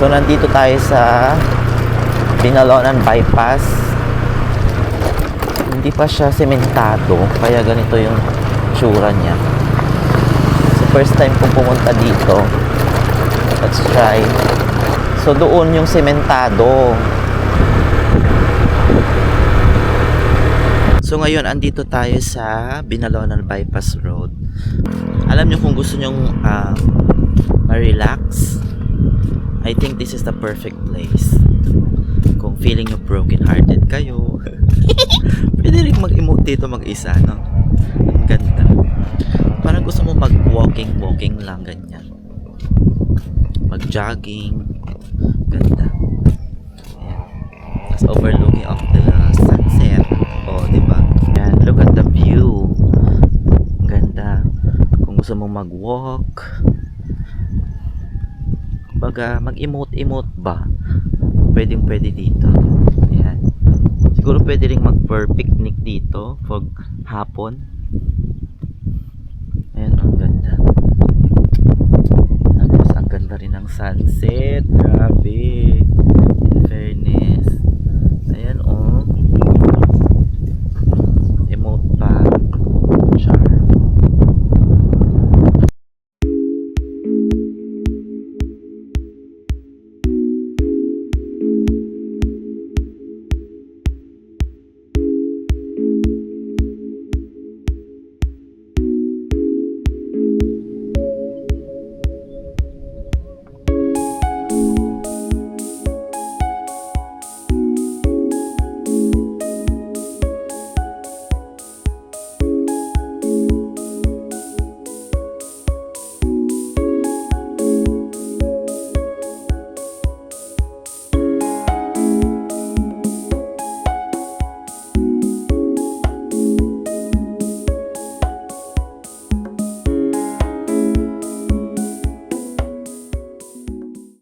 So nandito tayo sa Binalonan Bypass. Hindi pa siya sementado, kaya ganito yung tsura niya. So first time kong pumunta dito. Let's try. So doon yung sementado. So ngayon andito tayo sa Binalonan Bypass Road. Alam niyo kung gusto niyo ma-relax, I think this is the perfect place. Kung feeling nyo broken hearted kayo, pwede rin mag-emote dito mag-isa, no? Ang ganda. Parang gusto mo mag-walking lang, ganyan. Mag-jogging. Ganda. Ayan. Tapos overlooking of the sunset. Oh, diba? Ayan, look at the view. Ganda. Kung gusto mong mag-walk, baga mag-emote ba, pwede dito. Ayan. Siguro pwede rin mag-picnic dito pag hapon. Ayan, ang ganda. Tapos ang ganda rin ng sunset. Grabe.